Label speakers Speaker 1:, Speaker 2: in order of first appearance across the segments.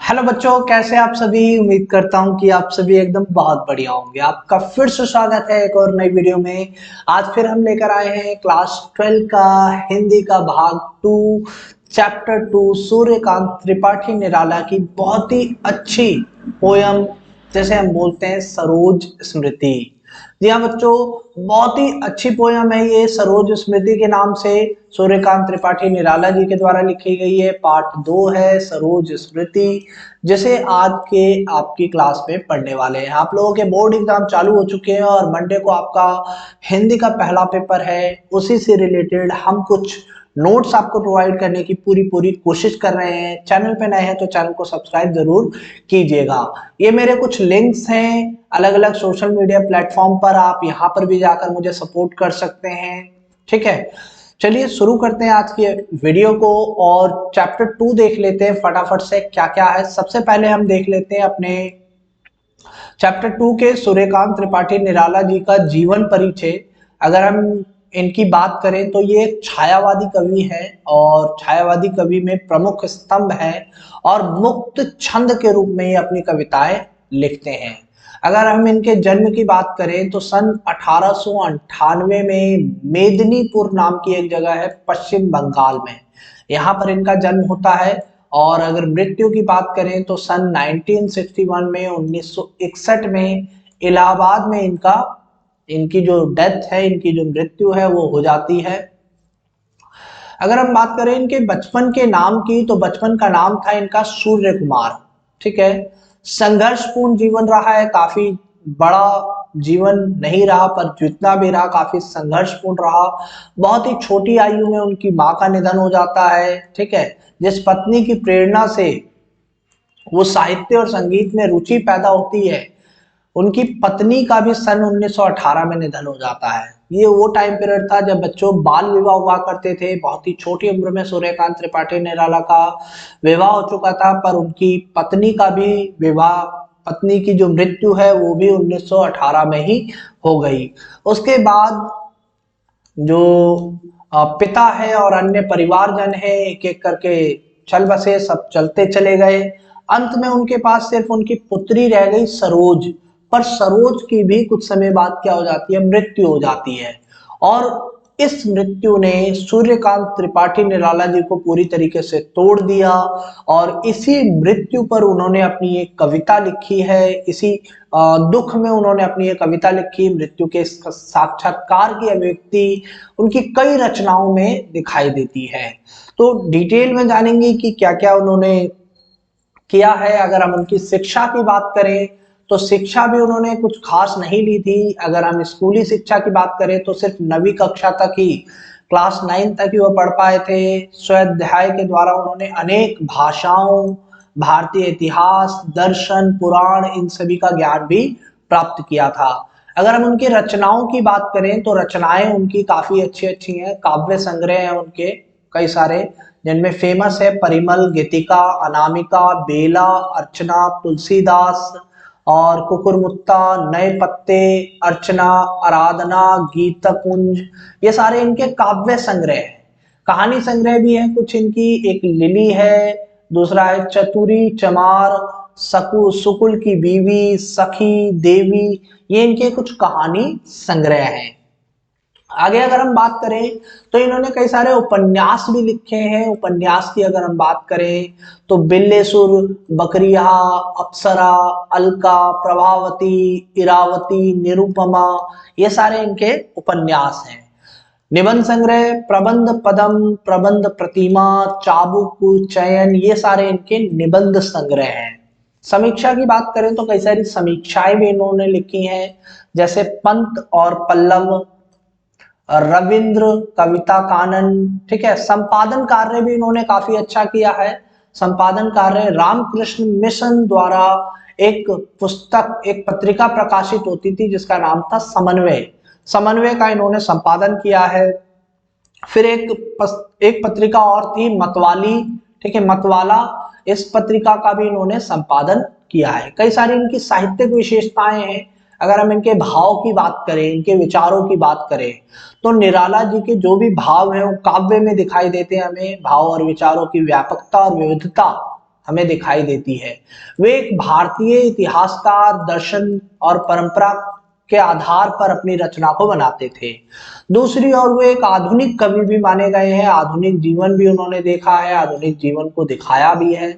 Speaker 1: Hello बच्चों, कैसे आप सभी। उम्मीद करता हूं कि आप सभी एकदम बहुत बढ़िया होंगे। आपका फिर से स्वागत है एक और नई वीडियो में। आज फिर हम लेकर आए हैं क्लास 12 का हिंदी का भाग 2 चैप्टर 2 सूर्यकांत त्रिपाठी निराला की बहुत ही अच्छी पोयम, जैसे हम बोलते हैं सरोज स्मृति। जी हाँ बच्चों, बहुत ही अच्छी पोयम है ये सरोज स्मृति के नाम से सूर्यकांत त्रिपाठी निराला जी के द्वारा लिखी गई है। पार्ट 2 है सरोज स्मृति, जिसे आज के आपकी क्लास में पढ़ने वाले हैं। आप लोगों के बोर्ड एग्जाम चालू हो चुके हैं और मंडे को आपका हिंदी का पहला पेपर है। उसी से रिलेटेड हम कुछ नोट्स आपको प्रोवाइड करने की पूरी कोशिश कर रहे हैं। चैनल पे नए हैं तो चैनल को सब्सक्राइब जरूर कीजिएगा। ये मेरे कुछ लिंक्स हैं अलग अलग सोशल मीडिया प्लेटफॉर्म पर, आप यहाँ पर भी जाकर मुझे सपोर्ट कर सकते हैं। ठीक है, चलिए शुरू करते हैं आज की वीडियो को और चैप्टर 2 देख लेते हैं फटाफट से क्या क्या है। सबसे पहले हम देख लेते हैं अपने चैप्टर 2 के सूर्यकांत त्रिपाठी निराला जी का जीवन परिचय। अगर हम इनकी बात करें तो ये एक छायावादी कवि है और छायावादी कवि में प्रमुख स्तंभ है और मुक्त छंद के रूप में ये अपनी कविताएं लिखते हैं। अगर हम इनके जन्म की बात करें तो सन 1898 में मेदिनीपुर नाम की एक जगह है पश्चिम बंगाल में, यहाँ पर इनका जन्म होता है। और अगर मृत्यु की बात करें तो सन 1961 में 1961 में इलाहाबाद में इनकी जो डेथ है, इनकी जो मृत्यु है वो हो जाती है। अगर हम बात करें इनके बचपन के नाम की तो बचपन का नाम था इनका सूर्य कुमार। ठीक है, संघर्षपूर्ण जीवन रहा है, काफी बड़ा जीवन नहीं रहा पर जितना भी रहा काफी संघर्षपूर्ण रहा। बहुत ही छोटी आयु में उनकी माँ का निधन हो जाता है। ठीक है, जिस पत्नी की प्रेरणा से वो साहित्य और संगीत में रुचि पैदा होती है, उनकी पत्नी का भी सन 1918 में निधन हो जाता है। ये वो टाइम पीरियड था जब बच्चों बाल विवाह हुआ करते थे। बहुत ही छोटी उम्र में सूर्यकांत त्रिपाठी निराला का विवाह हो चुका था, पर उनकी पत्नी का भी विवाह, पत्नी की जो मृत्यु है वो भी 1918 में ही हो गई। उसके बाद जो पिता है और अन्य परिवारजन है एक एक करके चल बसे, सब चलते चले गए। अंत में उनके पास सिर्फ उनकी पुत्री रह गई सरोज। पर सरोज की भी कुछ समय बाद क्या हो जाती है, मृत्यु हो जाती है। और इस मृत्यु ने सूर्यकांत त्रिपाठी निराला जी को पूरी तरीके से तोड़ दिया और इसी मृत्यु पर उन्होंने अपनी एक कविता लिखी है। इसी दुख में उन्होंने अपनी एक कविता लिखी, मृत्यु के साक्षात्कार की अभिव्यक्ति उनकी कई रचनाओं में दिखाई देती है। तो डिटेल में जानेंगे कि क्या क्या उन्होंने किया है। अगर हम उनकी शिक्षा की बात करें तो शिक्षा भी उन्होंने कुछ खास नहीं ली थी। अगर हम स्कूली शिक्षा की बात करें तो सिर्फ 9वीं कक्षा तक ही, क्लास 9 तक ही वो पढ़ पाए थे। स्वाध्याय के द्वारा उन्होंने अनेक भाषाओं, भारतीय इतिहास, दर्शन, पुराण, इन सभी का ज्ञान भी प्राप्त किया था। अगर हम उनकी रचनाओं की बात करें तो रचनाएं उनकी काफी अच्छी अच्छी हैं। काव्य संग्रह हैं उनके कई सारे, जिनमें फेमस है परिमल, गीतिका, अनामिका, बेला, अर्चना, तुलसीदास और कुकुरमुत्ता, नए पत्ते, अर्चना, आराधना, गीत कुंज, ये सारे इनके काव्य संग्रह हैं। कहानी संग्रह भी है कुछ इनकी, एक लिली है, दूसरा है चतुरी, चमार, सुकुल की बीवी, सखी, देवी, ये इनके कुछ कहानी संग्रह हैं। आगे अगर हम बात करें तो इन्होंने कई सारे उपन्यास भी लिखे हैं। उपन्यास की अगर हम बात करें तो बिल्लेसुर, बकरिया, अप्सरा, अलका, प्रभावती, इरावती, निरुपमा, ये सारे इनके उपन्यास हैं। निबंध संग्रह प्रबंध पदम, प्रबंध प्रतिमा, चाबुक, चयन, ये सारे इनके निबंध संग्रह हैं। समीक्षा की बात करें तो कई सारी समीक्षाएं भी इन्होंने लिखी हैं, जैसे पंत और पल्लव, रविंद्र, कविता कानन। ठीक है, संपादन कार्य भी इन्होंने काफी अच्छा किया है। संपादन कार्य रामकृष्ण मिशन द्वारा एक पुस्तक, एक पत्रिका प्रकाशित होती थी जिसका नाम था समन्वय। समन्वय का इन्होंने संपादन किया है। फिर एक पत्रिका और थी मतवाली। ठीक है, मतवाला, इस पत्रिका का भी इन्होंने संपादन किया है। कई सारी इनकी साहित्यिक विशेषताएं हैं। अगर हम इनके भाव की बात करें, इनके विचारों की बात करें तो निराला जी के जो भी भाव हैं वो काव्य में दिखाई देते हैं हमें। भाव और विचारों की व्यापकता और विविधता हमें दिखाई देती है। वे एक भारतीय इतिहासकार, दर्शन और परंपरा के आधार पर अपनी रचना को बनाते थे। दूसरी ओर वे एक आधुनिक कवि भी माने गए हैं। आधुनिक जीवन भी उन्होंने देखा है, आधुनिक जीवन को दिखाया भी है।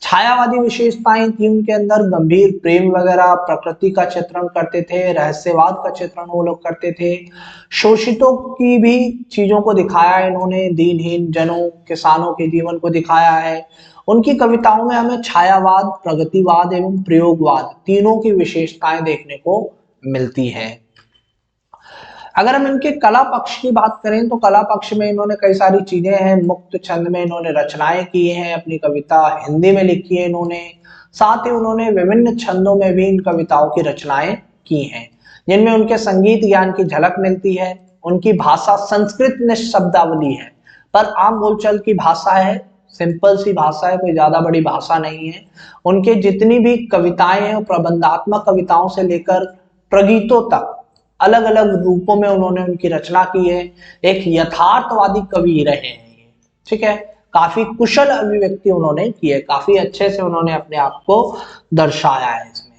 Speaker 1: छायावादी विशेषताएं थी उनके अंदर, गंभीर प्रेम वगैरह, प्रकृति का चित्रण करते थे, रहस्यवाद का चित्रण वो लोग करते थे। शोषितों की भी चीजों को दिखाया है इन्होंने, दीनहीन जनों, किसानों के जीवन को दिखाया है। उनकी कविताओं में हमें छायावाद, प्रगतिवाद एवं प्रयोगवाद तीनों की विशेषताएं देखने को मिलती है। अगर हम इनके कला पक्ष की बात करें तो कला पक्ष में इन्होंने कई सारी चीजें हैं। मुक्त छंद में इन्होंने रचनाएं की हैं, अपनी कविता हिंदी में लिखी है इन्होंने। साथ ही उन्होंने विभिन्न छंदों में भी इन कविताओं की रचनाएं की हैं, जिनमें उनके संगीत ज्ञान की झलक मिलती है। उनकी भाषा संस्कृत निशब्दावली है, पर आम बोलचाल की भाषा है, सिंपल सी भाषा है, कोई ज्यादा बड़ी भाषा नहीं है। उनके जितनी भी कविताएं हैं, प्रबंधात्मक कविताओं से लेकर प्रगीतों तक अलग अलग रूपों में उन्होंने उनकी रचना की है। एक यथार्थवादी कवि रहे हैं ये, ठीक है। काफी कुशल अभिव्यक्ति उन्होंने की है, काफी अच्छे से उन्होंने अपने आप को दर्शाया है इसमें।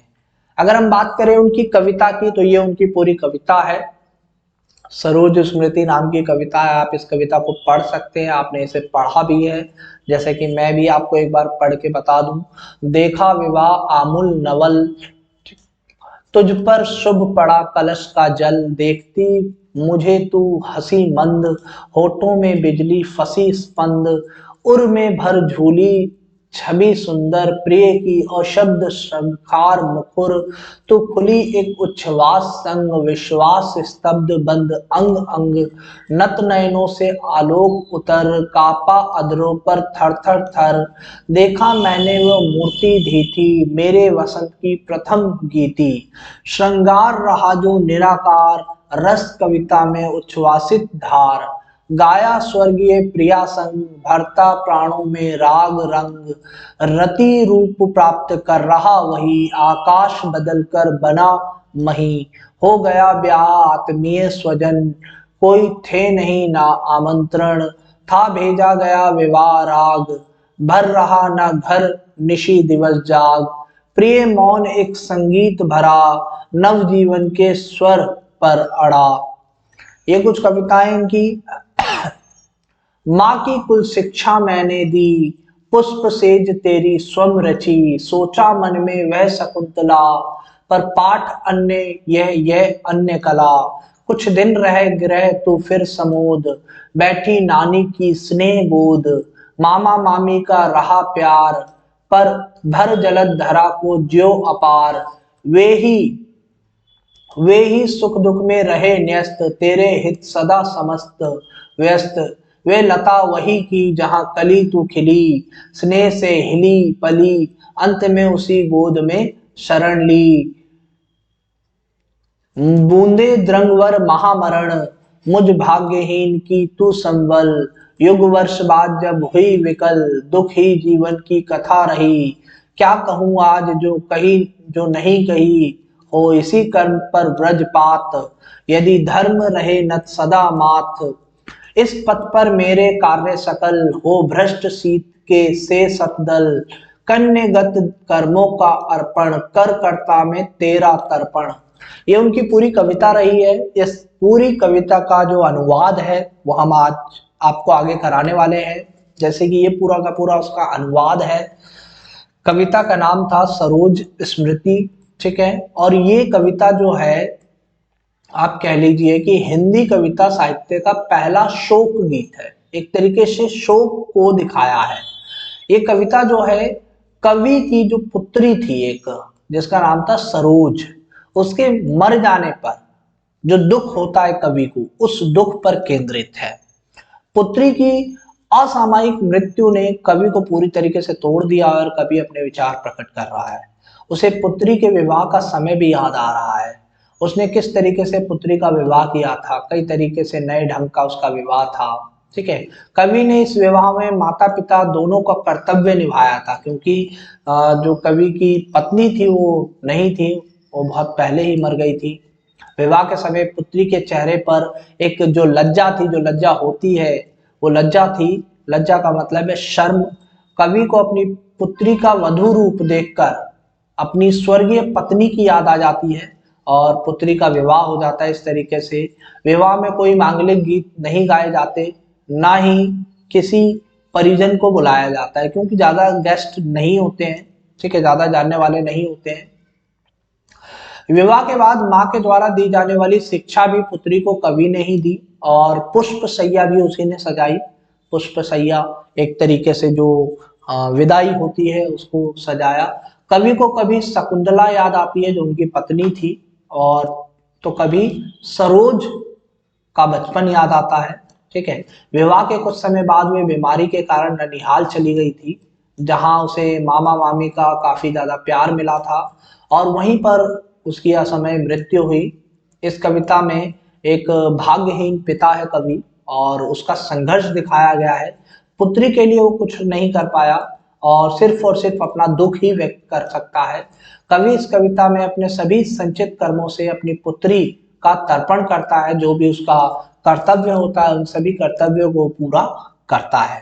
Speaker 1: अगर हम बात करें उनकी कविता की तो ये उनकी पूरी कविता है। सरोज स्मृति नाम की कविता है। आप इस कविता को पढ़ सकते हैं, आपने इसे पढ़ा भी है, जैसे कि मैं भी आपको एक बार पढ़ के बता दूं। देखा विवाह आमुल नवल, तुझ पर शुभ पड़ा कलश का जल, देखती मुझे तू हंसी मंद, होठों में बिजली फंसी स्पंद, उर में भर झूली छवि सुंदर, प्रिय की अशब्द शंखार मुखुर, तू खुली एक उच्छ्वास संग, विश्वास स्तब्ध बंद अंग अंग, नत नयनों से आलोक उतर, कापा अधरों पर थर थर थर, देखा मैंने वो मूर्ति धी थी, मेरे वसंत की प्रथम गीति, श्रृंगार रहा जो निराकार, रस कविता में उच्छ्वासित धार, गाया स्वर्गीय प्रिया संग, भरता प्राणों में राग रंग, रति रूप प्राप्त कर रहा वही, आकाश बदल कर बना मही, हो गया ब्याह आत्मीय स्वजन, कोई थे नहीं ना आमंत्रण, था भेजा गया विवाह राग, भर रहा ना घर निशी दिवस जाग, प्रिय मौन एक संगीत भरा, नव जीवन के स्वर पर अड़ा। ये कुछ कविताएं इनकी। माँ की कुल शिक्षा मैंने दी, पुष्प सेज तेरी स्वम रची, सोचा मन में वह शकुंतला, पर पाठ अन्य यह अन्य कला, कुछ दिन रह गृह तू फिर समोद, बैठी नानी की स्नेह गोद, मामा मामी का रहा प्यार, पर भर जलद धरा को ज्यो अपार, वे ही सुख दुख में रहे न्यस्त, तेरे हित सदा समस्त व्यस्त, वे लता वही की जहां कली तू खिली, स्नेह से हिली पली, अंत में उसी गोद में शरण ली, बूंदे द्रंगवर महामरण, मुझ भाग्यहीन की तू संबल, युग वर्ष बाद जब हुई विकल, दुख ही जीवन की कथा रही, क्या कहूँ आज जो कही जो नहीं कही, हो इसी कर्म पर व्रजपात, यदि धर्म रहे नत सदा मात, इस पथ पर मेरे कार्य सकल, हो भ्रष्ट सीत के से सतदल, कन्यगत कर्मों का अर्पण, कर कर्ता में तेरा तर्पण। ये उनकी पूरी कविता रही है। इस पूरी कविता का जो अनुवाद है वो हम आज आपको आगे कराने वाले हैं। जैसे कि ये पूरा का पूरा उसका अनुवाद है। कविता का नाम था सरोज स्मृति, ठीक है। और ये कविता जो है आप कह लीजिए कि हिंदी कविता साहित्य का पहला शोक गीत है, एक तरीके से शोक को दिखाया है। ये कविता जो है कवि की जो पुत्री थी एक, जिसका नाम था सरोज, उसके मर जाने पर जो दुख होता है कवि को, उस दुख पर केंद्रित है। पुत्री की असामयिक मृत्यु ने कवि को पूरी तरीके से तोड़ दिया और कवि अपने विचार प्रकट कर रहा है। उसे पुत्री के विवाह का समय भी याद आ रहा है, उसने किस तरीके से पुत्री का विवाह किया था, कई तरीके से नए ढंग का उसका विवाह था, ठीक है। कवि ने इस विवाह में माता पिता दोनों का कर्तव्य निभाया था, क्योंकि जो कवि की पत्नी थी वो नहीं थी, वो बहुत पहले ही मर गई थी। विवाह के समय पुत्री के चेहरे पर एक जो लज्जा थी, जो लज्जा होती है वो लज्जा थी, लज्जा का मतलब है शर्म, कवि को अपनी पुत्री का वधू रूप देखकर अपनी स्वर्गीय पत्नी की याद आ जाती है और पुत्री का विवाह हो जाता है। इस तरीके से विवाह में कोई मांगलिक गीत नहीं गाए जाते, ना ही किसी परिजन को बुलाया जाता है, क्योंकि ज्यादा गेस्ट नहीं होते हैं, ठीक है, ज्यादा जानने वाले नहीं होते हैं। विवाह के बाद माँ के द्वारा दी जाने वाली शिक्षा भी पुत्री को कवि ने ही दी और पुष्प सैया भी उसी ने सजाई। पुष्प सैया एक तरीके से जो विदाई होती है उसको सजाया। कवि को कभी शकुंतला याद आती है जो उनकी पत्नी थी, और तो कभी सरोज का बचपन याद आता है, ठीक है। विवाह के कुछ समय बाद वे बीमारी के कारण ननिहाल चली गई थी, जहां उसे मामा मामी का काफी ज्यादा प्यार मिला था और वहीं पर उसकी असमय मृत्यु हुई। इस कविता में एक भाग्यहीन पिता है कवि और उसका संघर्ष दिखाया गया है। पुत्री के लिए वो कुछ नहीं कर पाया और सिर्फ अपना दुख ही व्यक्त कर सकता है। कवि इस कविता में अपने सभी संचित कर्मों से अपनी पुत्री का तर्पण करता है, जो भी उसका कर्तव्य होता है उन सभी कर्तव्यों को पूरा करता है।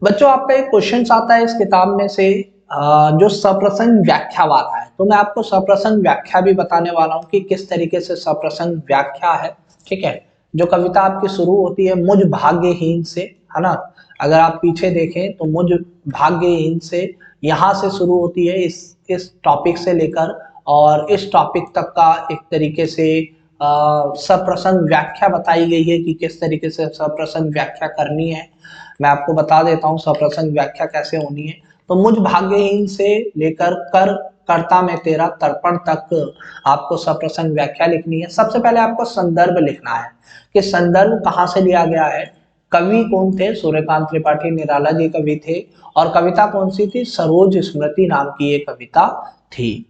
Speaker 1: बच्चों, आपका एक क्वेश्चन आता है इस किताब में से जो सप्रसंग व्याख्या वाला है, तो मैं आपको सप्रसंग व्याख्या भी बताने वाला हूँ कि किस तरीके से सप्रसंग व्याख्या है, ठीक है। जो कविता आपकी शुरू होती है मुझ भाग्यहीन से, है ना, अगर आप पीछे देखें तो मुझ भाग्यहीन से यहाँ से शुरू होती है, इस टॉपिक से लेकर और इस टॉपिक तक का एक तरीके से सप्रसंग व्याख्या बताई गई है कि किस तरीके से सप्रसंग व्याख्या करनी है। मैं आपको बता देता हूँ सप्रसंग व्याख्या कैसे होनी है। तो मुझ भाग्यहीन से लेकर कर कर्ता में तेरा तर्पण तक आपको सप्रसंग व्याख्या लिखनी है। सबसे पहले आपको संदर्भ लिखना है कि संदर्भ कहाँ से लिया गया है, कवि कौन थे, सूर्यकांत त्रिपाठी निराला जी कवि थे, और कविता कौन सी थी, सरोज स्मृति नाम की ये कविता थी।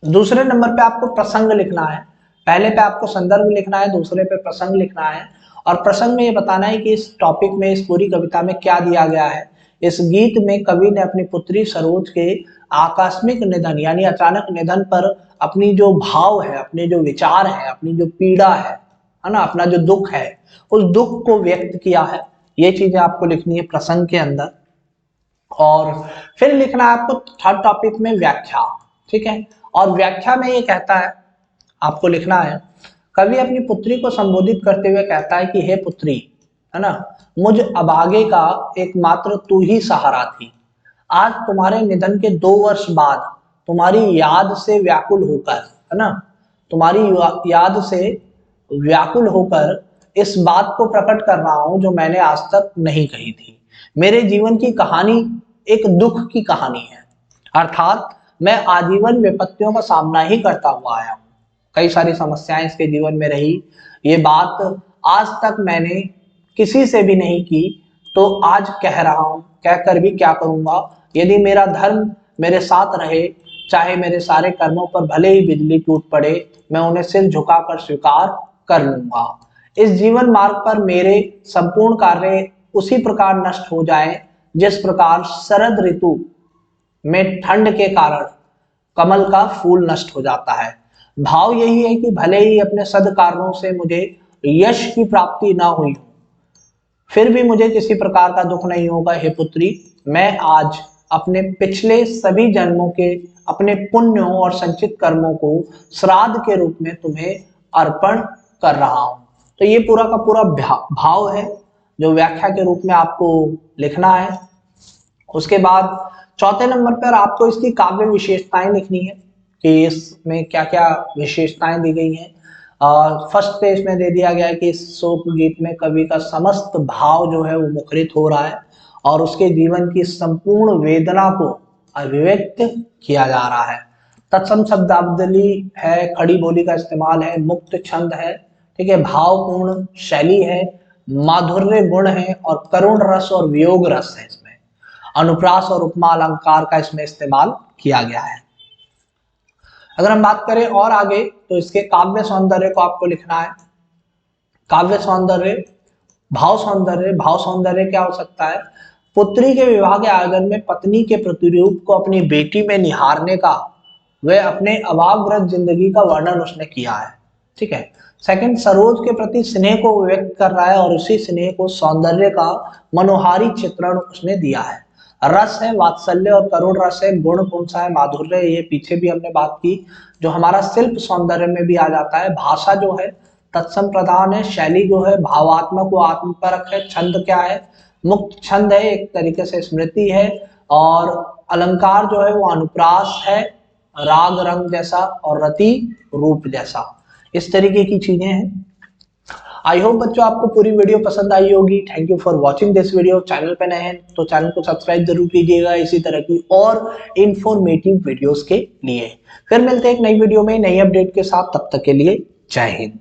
Speaker 1: दूसरे नंबर पे आपको प्रसंग लिखना है। पहले पे आपको संदर्भ लिखना है, दूसरे पे प्रसंग लिखना है और प्रसंग में ये बताना है कि इस टॉपिक में, इस पूरी कविता में क्या दिया गया है। इस गीत में कवि ने अपनी पुत्री सरोज के आकस्मिक निधन यानी अचानक निधन पर अपनी जो भाव है, अपने जो विचार है, अपनी जो पीड़ा है ना, अपना जो दुख है, उस दुख को व्यक्त किया है। ये चीजें आपको लिखनी है प्रसंग के अंदर। और फिर लिखना है आपको थर्ड टॉपिक में व्याख्या, ठीक है। और व्याख्या में ये कहता है, आपको लिखना है, कवि अपनी पुत्री को संबोधित करते हुए कहता है कि हे पुत्री, है ना, मुझ अभागे का एकमात्र तू ही सहारा थी। आज तुम्हारे निधन के 2 वर्ष बाद तुम्हारी याद से व्याकुल होकर, है ना, तुम्हारी याद से व्याकुल होकर इस बात को प्रकट कर रहा हूं जो मैंने आज तक नहीं कही थी। मेरे जीवन की कहानी एक दुख की कहानी है, अर्थात मैं आजीवन विपत्तियों का सामना ही करता हुआ आया हूं। कई सारी समस्याएं इसके जीवन में रही, ये बात आज तक मैंने किसी से भी नहीं की, तो आज कह रहा हूं, कहकर भी क्या करूंगा। यदि मेरा धर्म मेरे साथ रहे, चाहे मेरे सारे कर्मों पर भले ही बिजली टूट पड़े, मैं उन्हें सिर झुकाकर स्वीकार कर लूंगा। इस जीवन मार्ग पर मेरे संपूर्ण कार्य उसी प्रकार नष्ट हो जाएं जिस प्रकार शरद ऋतु में ठंड के कारण कमल का फूल नष्ट हो जाता है। भाव यही है कि भले ही अपने सद्कार्यों से मुझे यश की प्राप्ति ना हुई हो, फिर भी मुझे किसी प्रकार का दुख नहीं होगा। हे पुत्री, मैं आज अपने पिछले सभी जन्मों के अपने पुण्यों और संचित कर्मों को श्राद्ध के रूप में तुम्हें अर्पण कर रहा हूं। तो ये पूरा का पूरा भाव है जो व्याख्या के रूप में आपको लिखना है। उसके बाद चौथे नंबर पर आपको इसकी काव्य विशेषताएं लिखनी है कि इसमें क्या क्या विशेषताएं दी गई हैं। फर्स्ट पेज में दे दिया गया है कि इस शोक गीत में कवि का समस्त भाव जो है वो मुखरित हो रहा है और उसके जीवन की संपूर्ण वेदना को अभिव्यक्त किया जा रहा है। तत्सम शब्दावली है, खड़ी बोली का इस्तेमाल है, मुक्त छंद है, ठीक है, भावपूर्ण शैली है, माधुर्य गुण है और करुण रस और वियोग रस है। इसमें अनुप्रास और उपमा अलंकार का इसमें इस्तेमाल किया गया है। अगर हम बात करें और आगे तो इसके काव्य सौंदर्य को आपको लिखना है। काव्य सौंदर्य, भाव सौंदर्य क्या हो सकता है, पुत्री के विवाह के आयोजन में पत्नी के प्रतिरूप को अपनी बेटी में निहारने का, वह अपने अभावग्रस्त जिंदगी का वर्णन उसने किया है। ठीक है। सेकंड, सरोज के प्रति स्नेह को व्यक्त कर रहा है और उसी स्नेह को सौंदर्य का मनोहारी चित्रण उसने दिया है। रस है वात्सल्य और करुण रस है। गुण कौन सा है? माधुर्य। ये पीछे भी हमने बात की, जो हमारा शिल्प सौंदर्य में भी आ जाता है। भाषा जो है तत्सम प्रधान है। शैली जो है भावात्मक व आत्मपरक है। छंद क्या है? मुक्त छंद है, एक तरीके से स्मृति है। और अलंकार जो है वो अनुप्रास है, राग रंग जैसा, और रति रूप जैसा। इस तरीके की चीजें हैं। आई होप बच्चों आपको पूरी वीडियो पसंद आई होगी। Thank you for watching this video. Channel पे नए हैं तो चैनल को सब्सक्राइब जरूर कीजिएगा इसी तरह की और इंफॉर्मेटिव वीडियोस के लिए। फिर मिलते हैं एक नई वीडियो में नई अपडेट के साथ, तब तक के लिए जय हिंद।